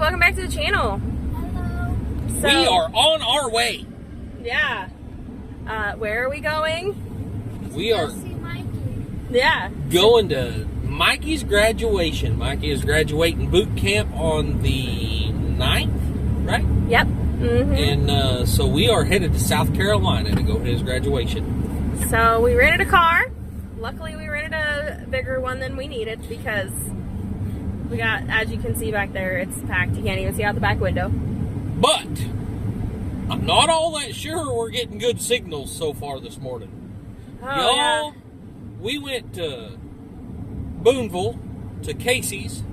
welcome back to the channel. Hello. So, We are on our way. Yeah. Where are we going? We are See Mikey. Yeah. going to Mikey's graduation. Mikey is graduating boot camp on the 9th, right? Yep. Mm-hmm. And so we are headed to South Carolina to go to his graduation. So we rented a car. Luckily, we rented a bigger one than we needed because we got, as you can see back there, it's packed. You can't even see out the back window. But I'm not all that sure we're getting good signals so far this morning. Oh, Y'all, yeah. we went to Boonville to Casey's.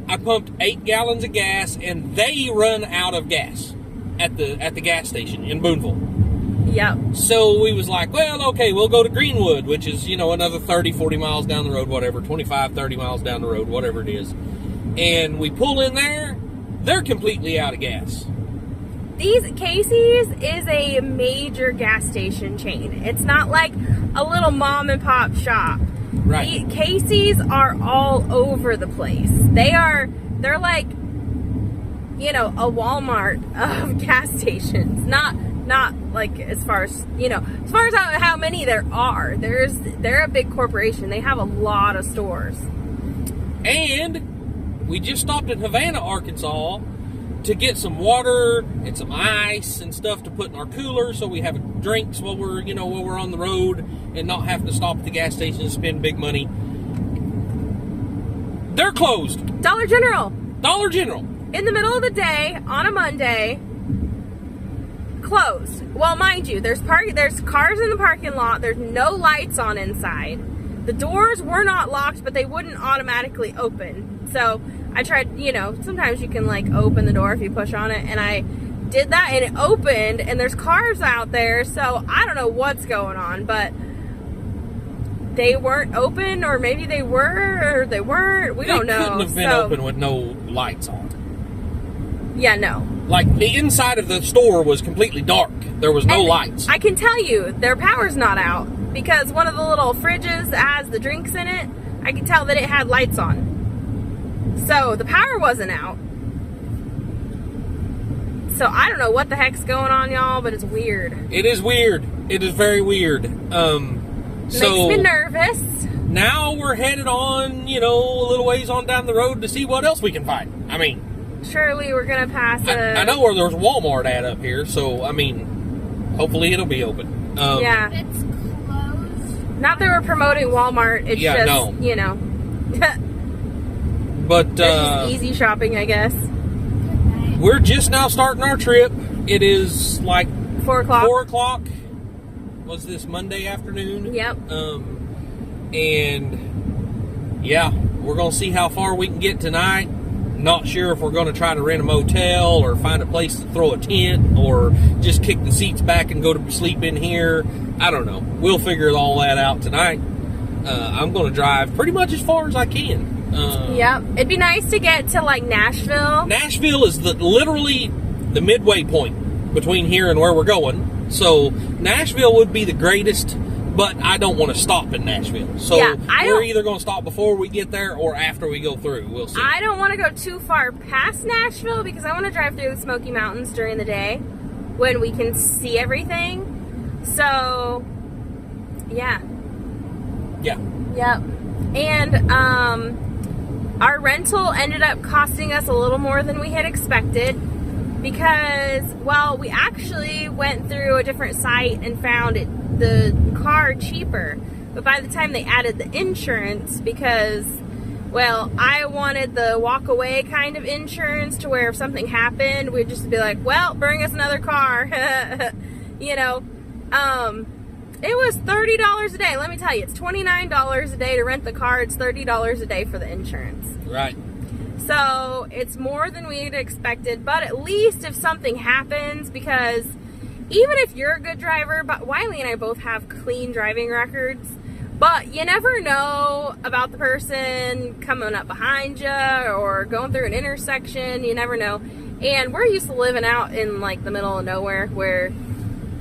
I pumped 8 gallons of gas, and they run out of gas at the gas station in Boonville. Yep. So we was like, well, okay, we'll go to Greenwood, which is, another 30, 40 miles down the road, whatever, 25, 30 miles down the road, whatever it is. And we pull in there, they're completely out of gas. Casey's is a major gas station chain. It's not like a little mom and pop shop. Right. Casey's are all over the place. They're like, a Walmart of gas stations. Not like as far as how many there are. They're a big corporation. They have a lot of stores. And we just stopped in Havana, Arkansas to get some water and some ice and stuff to put in our cooler so we have drinks while we're on the road and not having to stop at the gas station and spend big money. They're closed. Dollar General. Dollar General. In the middle of the day on a Monday. Closed. Well, mind you, there's cars in the parking lot. There's no lights on inside. The doors were not locked, but they wouldn't automatically open. So I tried, sometimes you can like open the door if you push on it, and I did that and it opened, and there's cars out there, so I don't know what's going on, but they weren't open, or maybe they were, or they weren't. We don't know. They couldn't have been open with no lights on. Yeah, no. Like, the inside of the store was completely dark. There was no lights. I can tell you, their power's not out, because one of the little fridges that has the drinks in it, I could tell that it had lights on. So, the power wasn't out. So, I don't know what the heck's going on, y'all, but it's weird. It is weird. It is very weird. Makes me nervous. Now we're headed on, a little ways on down the road to see what else we can find. I mean, surely we're going to pass I know where there's Walmart at up here, so, hopefully it'll be open. Yeah. It's closed. Not that we're promoting Walmart. It's just, But, just easy shopping, I guess. We're just now starting our trip. It is like 4 o'clock. 4 o'clock. Was this Monday afternoon? Yep. And yeah, we're going to see how far we can get tonight. Not sure if we're going to try to rent a motel or find a place to throw a tent or just kick the seats back and go to sleep in here. I don't know. We'll figure all that out tonight. I'm going to drive pretty much as far as I can. Yep. It'd be nice to get to like Nashville. Nashville is literally the midway point between here and where we're going. So Nashville would be the greatest, but I don't want to stop in Nashville. So we're either going to stop before we get there or after we go through. We'll see. I don't want to go too far past Nashville because I want to drive through the Smoky Mountains during the day when we can see everything. So, yeah. Yeah. Yep. And our rental ended up costing us a little more than we had expected because, well, we actually went through a different site and found the car cheaper. But by the time they added the insurance, because, well, I wanted the walk away kind of insurance to where if something happened, we'd just be like, well, bring us another car. It was $30 a day. Let me tell you, it's $29 a day to rent the car. It's $30 a day for the insurance. Right. So it's more than we had expected, but at least if something happens, because even if you're a good driver, but Wiley and I both have clean driving records, but you never know about the person coming up behind you or going through an intersection. You never know. And we're used to living out in like the middle of nowhere where,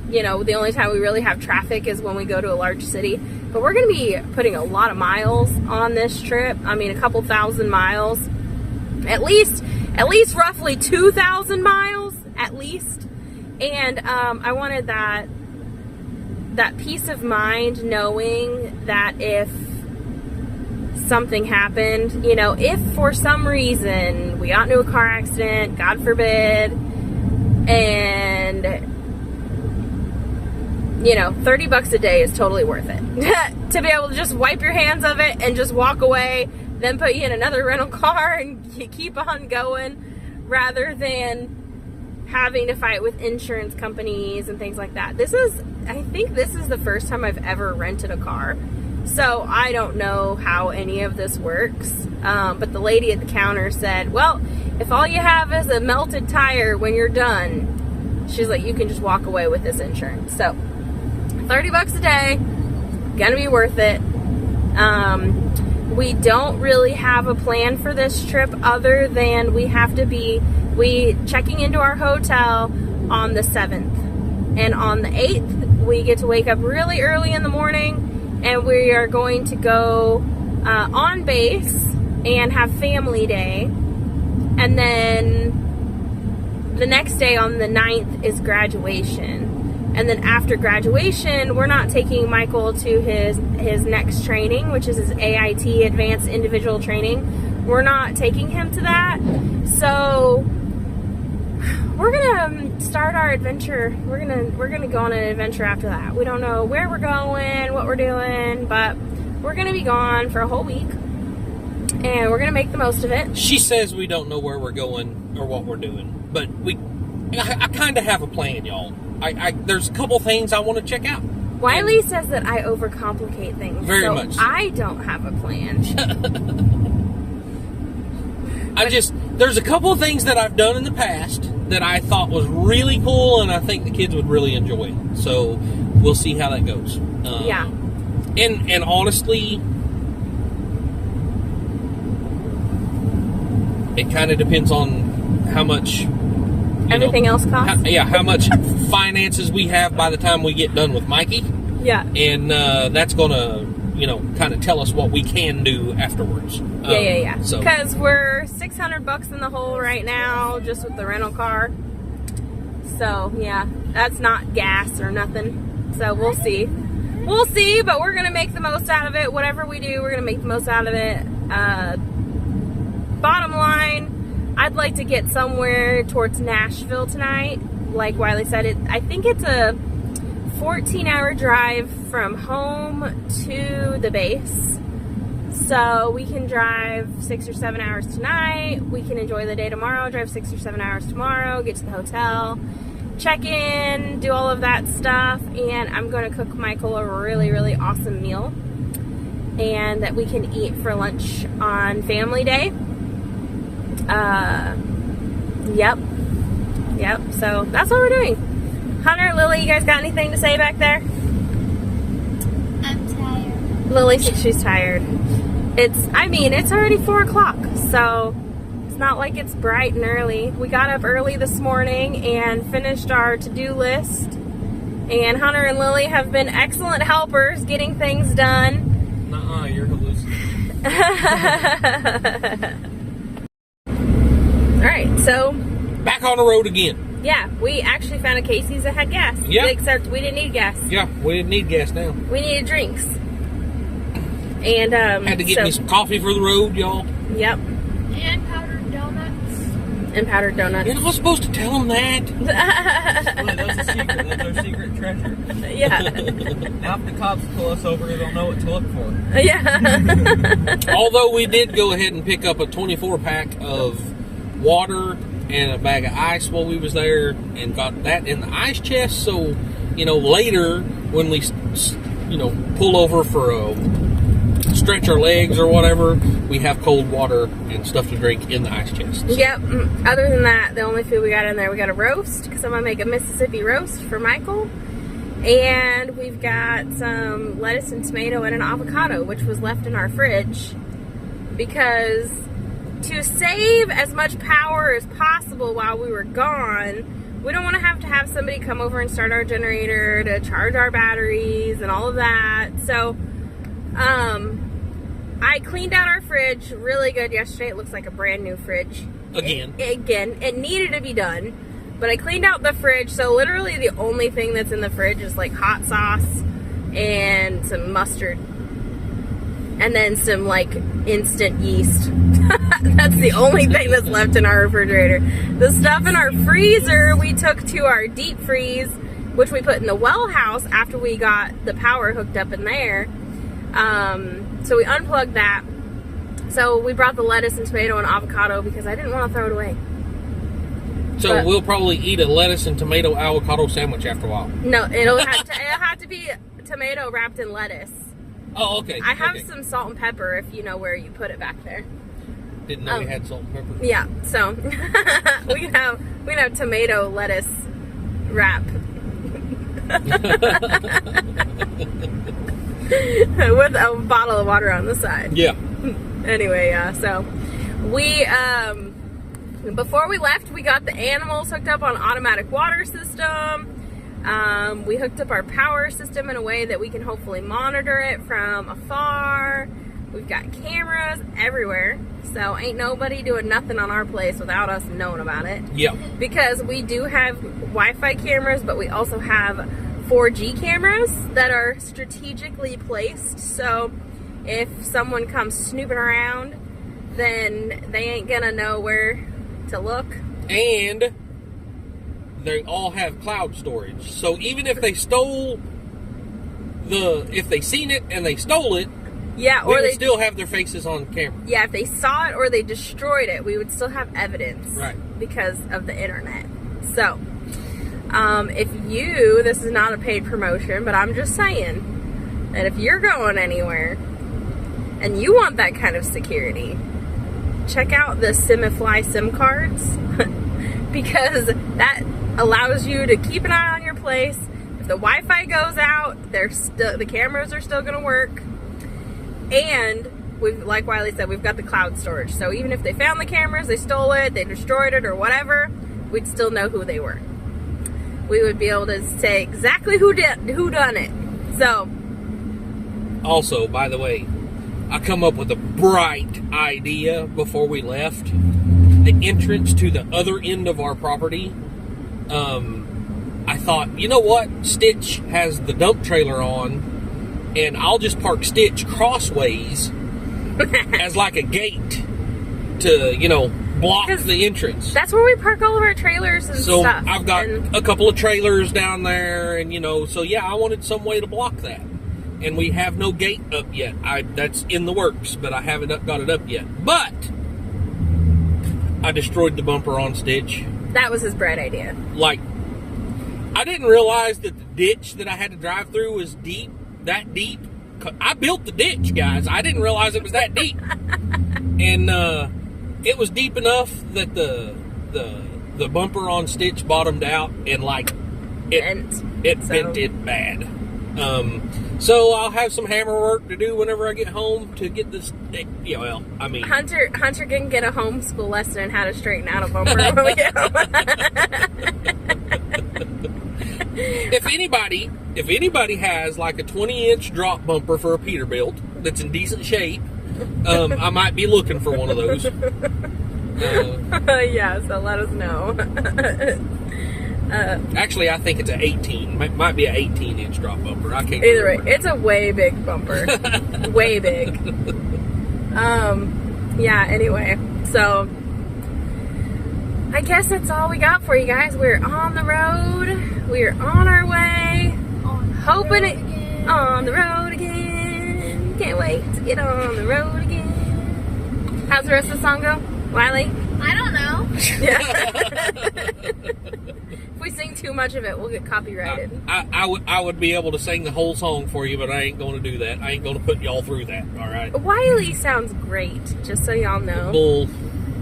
the only time we really have traffic is when we go to a large city. But we're going to be putting a lot of miles on this trip. I mean, a couple thousand miles. At least at least roughly 2,000 miles, at least. And I wanted that peace of mind knowing that if something happened, you know, if for some reason we got into a car accident, God forbid, and, you know, $30 a day is totally worth it. To be able to just wipe your hands of it and just walk away, then put you in another rental car and you keep on going, rather than having to fight with insurance companies and things like that. I think this is the first time I've ever rented a car. So I don't know how any of this works. But the lady at the counter said, well, if all you have is a melted tire when you're done, she's like, you can just walk away with this insurance. So $30 a day, gonna be worth it. We don't really have a plan for this trip other than we checking into our hotel on the 7th. And on the 8th, we get to wake up really early in the morning, and we are going to go on base and have family day. And then the next day on the 9th is graduation. And then after graduation, we're not taking Michael to his next training, which is his AIT, Advanced Individual Training. We're not taking him to that. So we're gonna start our adventure. We're gonna go on an adventure after that. We don't know where we're going, what we're doing, but we're gonna be gone for a whole week, and we're gonna make the most of it. She says we don't know where we're going or what we're doing, but I kind of have a plan, y'all. There's a couple things I want to check out. Wiley says that I overcomplicate things. Very much so. I don't have a plan. There's a couple of things that I've done in the past that I thought was really cool, and I think the kids would really enjoy. So we'll see how that goes. Yeah. And honestly, it kind of depends on how much everything else costs. How much finances we have by the time we get done with Mikey. Yeah. And that's gonna, kind of tell us what we can do afterwards. Yeah. So because we're $600 in the hole right now just with the rental car. So yeah, that's not gas or nothing. So we'll see. We'll see, but we're gonna make the most out of it. Whatever we do, we're gonna make the most out of it. Bottom line, I'd like to get somewhere towards Nashville tonight. Like Wiley said, I think it's a 14-hour drive from home to the base. So we can drive 6 or 7 hours tonight. We can enjoy the day tomorrow, drive 6 or 7 hours tomorrow, get to the hotel, check in, do all of that stuff, and I'm going to cook Michael a really, really awesome meal and that we can eat for lunch on family day. Yep. So that's what we're doing. Hunter, Lily, you guys got anything to say back there? I'm tired. Lily thinks she's tired. It's already 4 o'clock, so it's not like it's bright and early. We got up early this morning and finished our to-do list. And Hunter and Lily have been excellent helpers getting things done. Nuh-uh, you're hallucinating. Alright, so back on the road again. Yeah, we actually found a Casey's that had gas. Yeah. Except we didn't need gas. Yeah, we didn't need gas now. We needed drinks. And had to get me some coffee for the road, y'all. Yep. And powdered donuts. And powdered donuts. You're not supposed to tell them that. Well, that's a secret. That's our secret treasure. Yeah. Now if the cops pull us over, they don't know what to look for. Yeah. Although we did go ahead and pick up a 24-pack of water and a bag of ice while we was there, and got that in the ice chest. So, later when we, pull over for stretch our legs or whatever, we have cold water and stuff to drink in the ice chest. Yep. Other than that, the only food we got in there, we got a roast, because I'm going to make a Mississippi roast for Michael. And we've got some lettuce and tomato and an avocado, which was left in our fridge. Because to save as much power as possible while we were gone, we don't want to have somebody come over and start our generator to charge our batteries and all of that. So, I cleaned out our fridge really good yesterday. It looks like a brand new fridge. Again. It needed to be done. But I cleaned out the fridge, so literally the only thing that's in the fridge is like hot sauce and some mustard. And then some like instant yeast. That's the only thing that's left in our refrigerator. The stuff in our freezer we took to our deep freeze, which we put in the well house after we got the power hooked up in there. So we unplugged that. So we brought the lettuce and tomato and avocado because I didn't want to throw it away. So we'll probably eat a lettuce and tomato avocado sandwich after a while. No, it'll have to be tomato wrapped in lettuce. Oh, okay. I have some salt and pepper if you know where you put it back there. Didn't know we had salt and pepper. Yeah, so we can have tomato lettuce wrap. With a bottle of water on the side. Yeah. Anyway, so we before we left, we got the animals hooked up on automatic water system. We hooked up our power system in a way that we can hopefully monitor it from afar. We've got cameras everywhere, so ain't nobody doing nothing on our place without us knowing about it. Yeah. Because we do have Wi-Fi cameras, but we also have 4G cameras that are strategically placed, so if someone comes snooping around, then they ain't gonna know where to look. And they all have cloud storage. So even if they stole if they seen it and they stole it, yeah, or they they still have their faces on camera. Yeah, if they saw it or they destroyed it, we would still have evidence. Right. Because of the internet. So, this is not a paid promotion, but I'm just saying that if you're going anywhere and you want that kind of security, check out the Simify SIM cards because that allows you to keep an eye on your place. If the Wi-Fi goes out, the cameras are still going to work. And like Wiley said, we've got the cloud storage. So even if they found the cameras, they stole it, they destroyed it, or whatever, we'd still know who they were. We would be able to say exactly who done it. So. Also, by the way, I come up with a bright idea before we left. The entrance to the other end of our property. I thought, you know what? Stitch has the dump trailer on, and I'll just park Stitch crossways as like a gate to, block the entrance. That's where we park all of our trailers and so stuff. So I've got a couple of trailers down there, and so yeah, I wanted some way to block that. And we have no gate up yet. That's in the works, but I haven't got it up yet. But I destroyed the bumper on Stitch. That was his bright idea. Like, I didn't realize that the ditch that I had to drive through was that deep. I built the ditch, guys. I didn't realize it was that deep. And it was deep enough that the bumper on Stitch bottomed out and it bent it bad. So I'll have some hammer work to do whenever I get home to get this. Hunter can get a homeschool lesson on how to straighten out a bumper when we get home. If anybody has like a 20-inch drop bumper for a Peterbilt that's in decent shape, I might be looking for one of those. Yeah, so let us know. Actually, I think it's an 18. Might be an 18-inch drop bumper. I can't. Either way, it's a way big bumper. Way big. Yeah. Anyway, so I guess that's all we got for you guys. We're on the road. We're on our way. On the road again. Can't wait to get on the road again. How's the rest of the song go, Wiley? I don't know. Yeah. If we sing too much of it, we'll get copyrighted. I would be able to sing the whole song for you, but I ain't going to do that. I ain't going to put y'all through that, all right? Wiley sounds great, just so y'all know. Bull.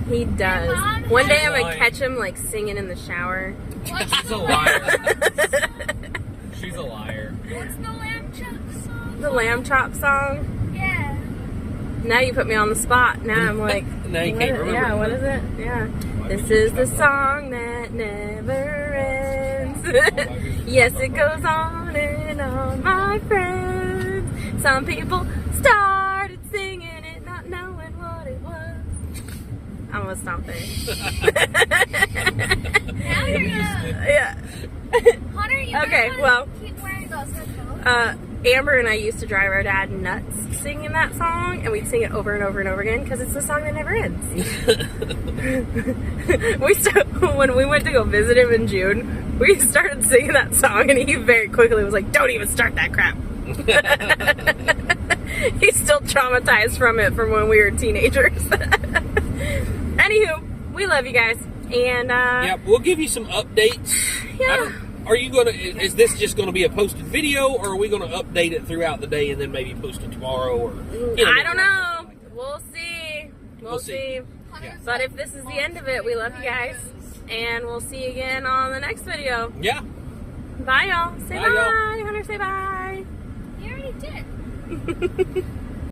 He does. One day I'm going to catch him, singing in the shower. She's a liar. She's a liar. What's the lamb chop song? The lamb chop song? Yeah. Now you put me on the spot. Now I'm like... Now you can't remember. Yeah, what is it? Yeah. This is the song that never ends. Yes, it goes on and on, my friends. Some people started singing it, not knowing what it was. I'm gonna stop there. Now you're gonna. Yeah. Hunter, you Okay, better well, keep wearing those headphones. Amber and I used to drive our dad nuts singing that song, and we'd sing it over and over and over again because it's a song that never ends. When we went to go visit him in June, we started singing that song, and he very quickly was like, "Don't even start that crap." He's still traumatized from it from when we were teenagers. Anywho, we love you guys, and Yeah, we'll give you some updates. yeah. Are you gonna? Is this just gonna be a posted video, or are we gonna update it throughout the day and then maybe post it tomorrow? Or I don't know. We'll see. We'll see. Yeah. But if this is the end of it, we love you guys, and we'll see you again on the next video. Yeah. Bye, y'all. Say Bye, y'all. bye. Hunter, say bye. You already did.